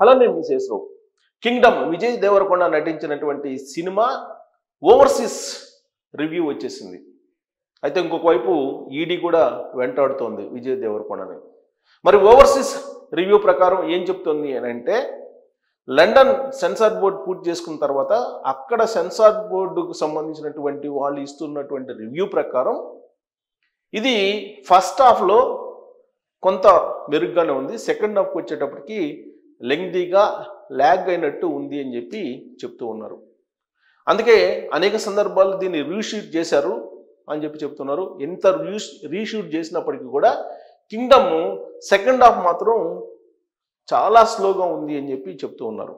Hello నేను విశేషరావు. Kingdom Vijay Devarakonda నటించినటువంటి cinema overseas review వచ్చేసింది. అయితే ఇంకొక వైపు ఈడీ కూడా వెంటాడుతోంది విజయ్ దేవరకొండని. మరి ఓవర్సీస్ రివ్యూ ప్రకారం ఏం చెప్తుంది అని అంటే, లండన్ సెన్సార్ బోర్డు పూర్తి చేసుకున్న తర్వాత అక్కడ సెన్సార్ బోర్డుకు సంబంధించినటువంటి వాళ్ళు ఇస్తున్నటువంటి రివ్యూ ప్రకారం ఇది ఫస్ట్ హాఫ్లో కొంత మెరుగ్గానే ఉంది, సెకండ్ హాఫ్కి వచ్చేటప్పటికి లెంగ్దీగా ల్యాగ్ అయినట్టు ఉంది అని చెప్పి చెప్తూ ఉన్నారు. అందుకే అనేక సందర్భాలు దీన్ని రీషూట్ చేశారు అని చెప్పి చెప్తున్నారు. ఎంత రీషూట్ చేసినప్పటికీ కూడా కింగ్డమ్ సెకండ్ హాఫ్ మాత్రం చాలా స్లోగా ఉంది అని చెప్పి చెప్తూ ఉన్నారు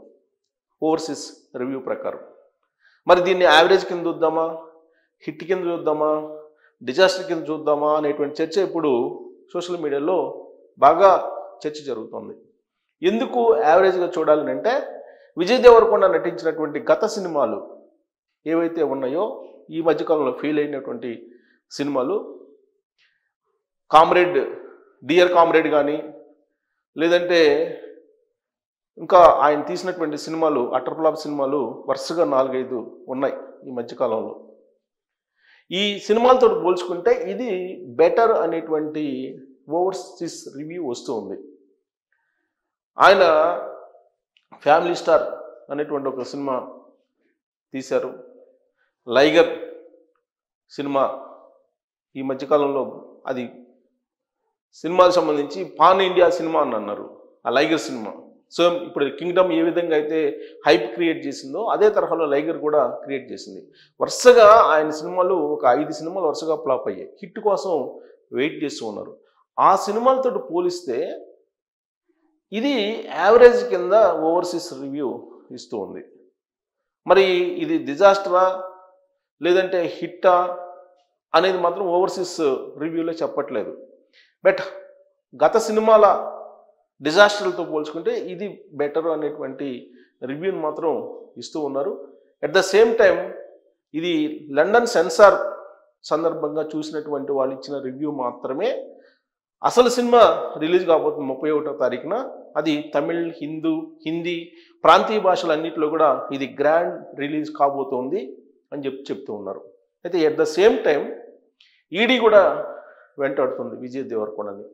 ఓవర్సీస్ రివ్యూ ప్రకారం. మరి దీన్ని యావరేజ్ కింద చూద్దామా, హిట్ కింద చూద్దామా, డిజాస్టర్ కింద చూద్దామా అనేటువంటి చర్చ ఇప్పుడు సోషల్ మీడియాలో బాగా చర్చ జరుగుతుంది. ఎందుకు యావరేజ్గా చూడాలని అంటే, విజయ్ దేవరకొండ నటించినటువంటి గత సినిమాలు ఏవైతే ఉన్నాయో ఈ మధ్యకాలంలో ఫెయిల్ అయినటువంటి సినిమాలు, కామ్రేడ్, డియర్ కామ్రేడ్ కానీ, లేదంటే ఇంకా ఆయన తీసినటువంటి సినిమాలు అటర్ ఫ్లాప్ సినిమాలు వరుసగా 4-5 ఉన్నాయి ఈ మధ్యకాలంలో. ఈ సినిమాలతో పోల్చుకుంటే ఇది బెటర్ అనేటువంటి ఓవర్సీస్ రివ్యూ వస్తూ ఉంది. ఆయన ఫ్యామిలీ స్టార్ అనేటువంటి ఒక సినిమా తీశారు. లైగర్ సినిమా ఈ మధ్యకాలంలో అది సినిమాకి సంబంధించి పాన్ ఇండియా సినిమా అని అన్నారు ఆ లైగర్ సినిమా. సో ఇప్పుడు కింగ్డమ్ ఏ విధంగా అయితే హైప్ క్రియేట్ చేసిందో అదే తరహాలో లైగర్ కూడా క్రియేట్ చేసింది. వరుసగా ఆయన సినిమాలు ఒక 5 సినిమాలు వరుసగా ఫ్లాప్ అయ్యాయి. హిట్ కోసం వెయిట్ చేస్తూ ఉన్నారు. ఆ సినిమాలతో పోలిస్తే ఇది యావరేజ్ కింద ఓవర్సీస్ రివ్యూ ఇస్తూ ఉంది. మరి ఇది డిజాస్టరా లేదంటే హిట్టా అనేది మాత్రం ఓవర్సీస్ రివ్యూలో చెప్పట్లేదు. బట్ గత సినిమాల డిజాస్టర్లతో పోల్చుకుంటే ఇది బెటర్ అనేటువంటి రివ్యూని మాత్రం ఇస్తూ ఉన్నారు. అట్ ద సేమ్ టైం ఇది లండన్ సెన్సార్ సందర్భంగా చూసినటువంటి వాళ్ళు ఇచ్చిన రివ్యూ మాత్రమే. అసలు సినిమా రిలీజ్ కాబోతుంది 31వ తారీఖున. అది తమిళ్, హిందీ ప్రాంతీయ భాషలన్నింటిలో కూడా ఇది గ్రాండ్ రిలీజ్ కాబోతోంది అని చెప్తూ ఉన్నారు. అయితే at the same time ED కూడా వెంటాడుతుంది విజయ్ దేవరకొండని.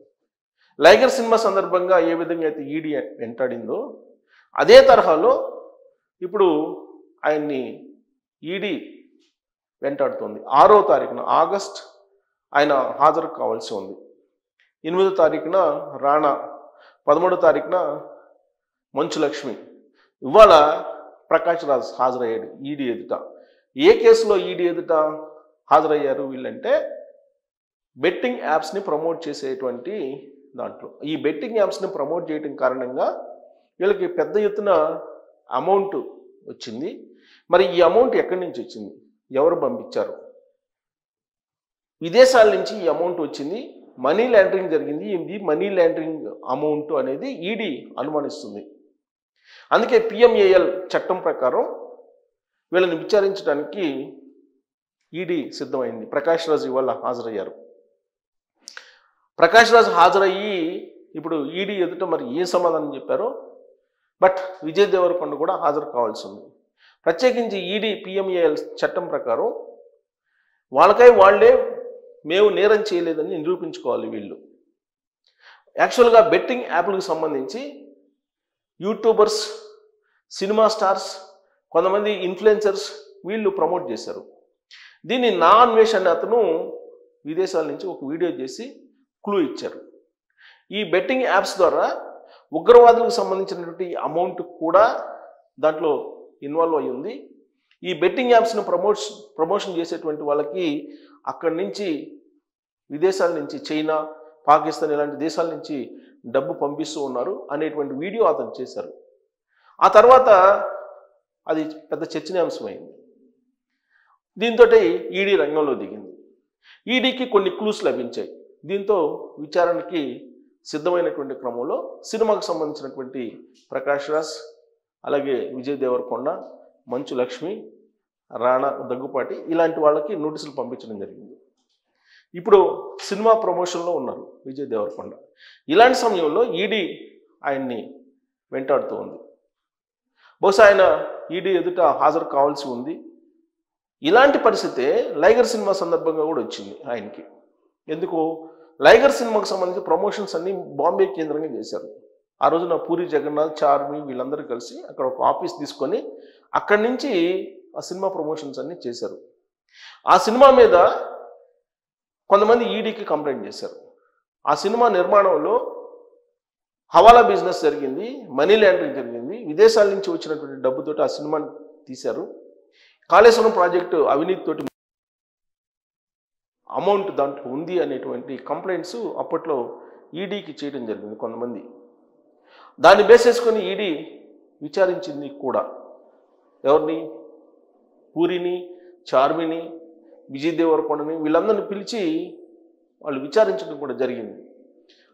లైగర్ సినిమా సందర్భంగా ఏ విధంగా అయితే ఈడీ వెంటాడిందో అదే తరహాలో ఇప్పుడు ఆయన్ని ఈడీ వెంటాడుతుంది. 6వ తారీఖున ఆగస్ట్ ఆయన హాజరు కావాల్సి ఉంది. 8వ తారీఖున రాణా, 13వ తారీఖున మంచు లక్ష్మి. ఇవాళ ప్రకాష్ రాజ్ హాజరయ్యాడు ఈడీ ఎదుట. ఏ కేసులో ఈడీ ఎదుట హాజరయ్యారు వీళ్ళంటే, బెట్టింగ్ యాప్స్ని ప్రమోట్ చేసేటువంటి దాంట్లో. ఈ బెట్టింగ్ యాప్స్ని ప్రమోట్ చేయడం కారణంగా వీళ్ళకి పెద్ద ఎత్తున అమౌంట్ వచ్చింది. మరి ఈ అమౌంట్ ఎక్కడి నుంచి వచ్చింది, ఎవరు పంపించారు? విదేశాల నుంచి ఈ అమౌంట్ వచ్చింది. మనీ లాండరింగ్ జరిగింది. ఇది మనీ లాండరింగ్ అమౌంట్ అనేది ఈడీ అనుమానిస్తుంది. అందుకే పిఎంఏఎల్ చట్టం ప్రకారం వీళ్ళని విచారించడానికి ఈడీ సిద్ధమైంది. ప్రకాష్ రాజ్ ఇవాళ హాజరయ్యారు. ప్రకాష్ రాజ్ హాజరయ్యి ఇప్పుడు ఈడీ ఎదుట మరి ఏం సమాధానం చెప్పారో, బట్ విజయ్ దేవరకొండ కూడా హాజరు కావాల్సి ఉంది. ప్రత్యేకించి ఈడీ పిఎంఏఎల్ చట్టం ప్రకారం వాళ్ళకై వాళ్లే మేము నేరం చేయలేదని నిరూపించుకోవాలి వీళ్ళు. యాక్చువల్గా బెట్టింగ్ యాప్లకు సంబంధించి యూట్యూబర్స్, సినిమా స్టార్స్, కొంతమంది ఇన్ఫ్లుయెన్సర్స్ వీళ్ళు ప్రమోట్ చేశారు. దీన్ని నా అన్వేషణ అతను విదేశాల నుంచి ఒక వీడియో చేసి క్లూ ఇచ్చారు. ఈ బెట్టింగ్ యాప్స్ ద్వారా ఉగ్రవాదులకు సంబంధించినటువంటి అమౌంట్ కూడా దాంట్లో ఇన్వాల్వ్ అయి ఉంది. ఈ బెట్టింగ్ యాప్స్ను ప్రమోషన్ చేసేటువంటి వాళ్ళకి అక్కడి నుంచి విదేశాల నుంచి చైనా, పాకిస్తాన్ ఇలాంటి దేశాల నుంచి డబ్బు పంపిస్తూ ఉన్నారు అనేటువంటి వీడియో అతను చేశారు. ఆ తర్వాత అది పెద్ద చర్చనీయాంశమైంది. దీంతో ఈడీ రంగంలో దిగింది. ఈడీకి కొన్ని క్లూస్ లభించాయి. దీంతో విచారణకి సిద్ధమైనటువంటి క్రమంలో సినిమాకు సంబంధించినటువంటి ప్రకాష్ రాజ్, అలాగే విజయ్ దేవరకొండ, మంచు లక్ష్మి, రాణా, దగ్గుపాటి ఇలాంటి వాళ్ళకి నోటీసులు పంపించడం జరిగింది. ఇప్పుడు సినిమా ప్రమోషన్లో ఉన్నారు విజయ్ దేవరకొండ. ఇలాంటి సమయంలో ఈడీ ఆయన్ని వెంటాడుతూ ఉంది. బహుశా ఆయన ఈడీ ఎదుట హాజరు కావాల్సి ఉంది. ఇలాంటి పరిస్థితే లైగర్ సినిమా సందర్భంగా కూడా వచ్చింది ఆయనకి. ఎందుకు? లైగర్ సినిమాకు సంబంధించి ప్రమోషన్స్ అన్ని బాంబే కేంద్రంగా చేశారు. ఆ రోజున పూరి జగన్నాథ్, చార్మి వీళ్ళందరూ కలిసి అక్కడ ఒక ఆఫీస్ తీసుకొని అక్కడి నుంచి ఆ సినిమా ప్రమోషన్స్ అన్ని చేశారు. ఆ సినిమా మీద కొంతమంది ఈడీకి కంప్లైంట్ చేశారు. ఆ సినిమా నిర్మాణంలో హవాలా బిజినెస్ జరిగింది, మనీ లాండరింగ్ జరిగింది, విదేశాల నుంచి వచ్చినటువంటి డబ్బుతోటి ఆ సినిమాని తీశారు, కాళేశ్వరం ప్రాజెక్టు అవినీతితోటి అమౌంట్ దాంట్లో ఉంది అనేటువంటి కంప్లైంట్స్ అప్పట్లో ఈడీకి చేయడం జరిగింది కొంతమంది. దాన్ని బేస్ చేసుకొని ఈడీ విచారించింది కూడా. ఎవరిని? పూరిని, చార్మిని, విజయ్ దేవరకొండని వీళ్ళందరినీ పిలిచి వాళ్ళు విచారించడం కూడా జరిగింది.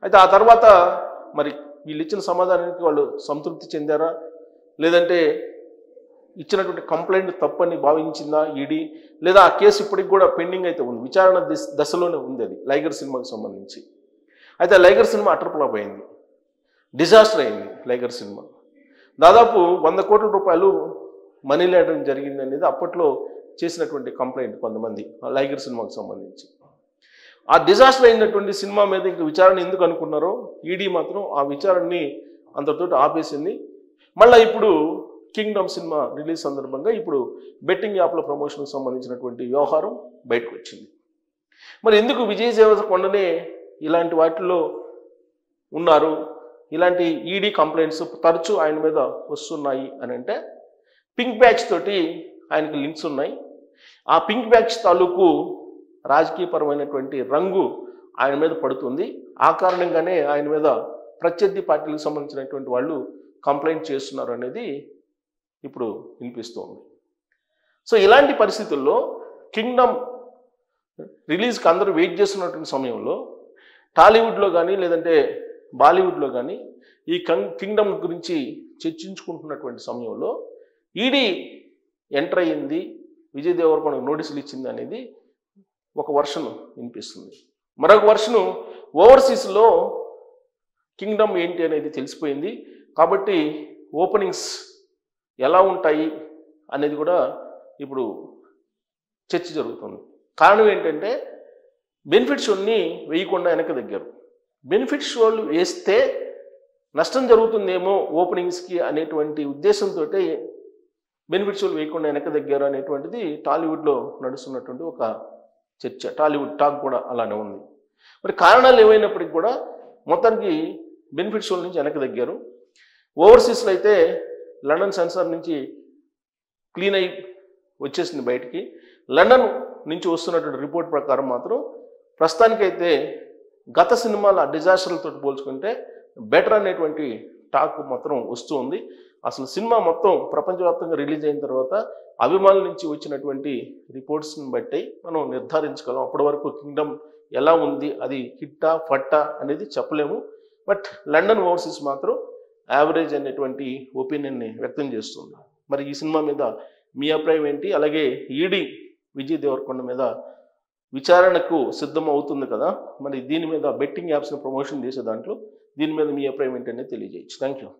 అయితే ఆ తర్వాత మరి వీళ్ళు ఇచ్చిన సమాధానానికి వాళ్ళు సంతృప్తి చెందారా, లేదంటే ఇచ్చినటువంటి కంప్లైంట్ తప్పని భావించిందా ఈడీ, లేదా ఆ కేసు ఇప్పటికి కూడా పెండింగ్ అయితే ఉంది, విచారణ దశలోనే ఉంది అది లైగర్ సినిమాకి సంబంధించి. అయితే లైగర్ సినిమా అటర్ ఫ్లాప్ అయింది, డిజాస్టర్ అయింది. లైగర్ సినిమా దాదాపు 100 కోట్ల రూపాయలు మనీ లాండరింగ్ జరిగింది అనేది అప్పట్లో చేసినటువంటి కంప్లైంట్ కొంతమంది లైగర్ సినిమాకి సంబంధించి. ఆ డిజాస్టర్ అయినటువంటి సినిమా మీద ఇంక విచారణ ఎందుకు అనుకున్నారో ఈడీ మాత్రం ఆ విచారణని అంతటితో ఆపేసింది. మళ్ళీ ఇప్పుడు కింగ్డమ్ సినిమా రిలీజ్ సందర్భంగా ఇప్పుడు బెట్టింగ్ యాప్ల ప్రమోషన్కి సంబంధించినటువంటి వ్యవహారం బయటకు వచ్చింది. మరి ఎందుకు విజయ్ దేవరకొండనే ఇలాంటి వాటిల్లో ఉన్నారు, ఇలాంటి ఈడీ కంప్లైంట్స్ తరచూ ఆయన మీద వస్తున్నాయి అని అంటే, పింక్ బ్యాచ్ తోటి ఆయనకి లింక్స్ ఉన్నాయి. ఆ పింక్ బ్యాచ్ తాలూకు రాజకీయపరమైనటువంటి రంగు ఆయన మీద పడుతుంది. ఆ కారణంగానే ఆయన మీద ప్రత్యర్థి పార్టీలకు సంబంధించినటువంటి వాళ్ళు కంప్లైంట్ చేస్తున్నారు అనేది ఇప్పుడు వినిపిస్తుంది. సో ఇలాంటి పరిస్థితుల్లో కింగ్డమ్ రిలీజ్కి అందరూ వెయిట్ చేస్తున్నటువంటి సమయంలో టాలీవుడ్లో కానీ లేదంటే బాలీవుడ్లో కానీ ఈ కింగ్డమ్ గురించి చర్చించుకుంటున్నటువంటి సమయంలో ఈడీ ఎంటర్ అయ్యింది, విజయ్ దేవరకొండకు నోటీసులు ఇచ్చింది అనేది ఒక వర్షన్ వినిపిస్తుంది. మరొక వర్షను ఓవర్సీస్లో కింగ్డమ్ ఏంటి అనేది తెలిసిపోయింది కాబట్టి ఓపెనింగ్స్ ఎలా ఉంటాయి అనేది కూడా ఇప్పుడు చర్చ జరుగుతుంది. కారణం ఏంటంటే బెనిఫిట్ షోని వేయకుండా వెనక దగ్గరు. బెనిఫిట్ షోలు వేస్తే నష్టం జరుగుతుందేమో ఓపెనింగ్స్కి అనేటువంటి ఉద్దేశంతో బెనిఫిట్ షోలు వేయకుండా వెనక దగ్గర అనేటువంటిది టాలీవుడ్లో నడుస్తున్నటువంటి ఒక చర్చ. టాలీవుడ్ టాక్ కూడా అలానే ఉంది. మరి కారణాలు ఏమైనప్పటికీ కూడా మొత్తానికి బెనిఫిట్ షోల నుంచి వెనక దగ్గరు. ఓవర్సీస్లో అయితే లండన్ సెన్సార్ నుంచి క్లీన్ అయి వచ్చేసింది బయటికి. లండన్ నుంచి వస్తున్నటువంటి రిపోర్ట్ ప్రకారం మాత్రం ప్రస్తుతానికైతే గత సినిమాల డిజాస్టర్లతో పోల్చుకుంటే బెటర్ అనేటువంటి టాక్ మాత్రం వస్తూ ఉంది. అసలు సినిమా మొత్తం ప్రపంచవ్యాప్తంగా రిలీజ్ అయిన తర్వాత అభిమానుల నుంచి వచ్చినటువంటి రిపోర్ట్స్ని బట్టి మనం నిర్ధారించగలం. అప్పటి వరకు కింగ్డమ్ ఎలా ఉంది, అది హిట్టా ఫట్టా అనేది చెప్పలేము. బట్ లండన్ ఓవర్సీస్ మాత్రం యావరేజ్ అనేటువంటి ఒపీనియన్ని వ్యక్తం చేస్తుంది. మరి ఈ సినిమా మీద మీ అభిప్రాయం ఏంటి? అలాగే ఈడీ విజయ్ దేవరకొండ మీద విచారణకు సిద్ధం అవుతుంది కదా, మరి దీని మీద బెట్టింగ్ యాప్స్ని ప్రమోషన్ చేసే దాంట్లో దీని మీద మీ అభిప్రాయం ఏంటనేది తెలియజేయచ్చు. Thank you.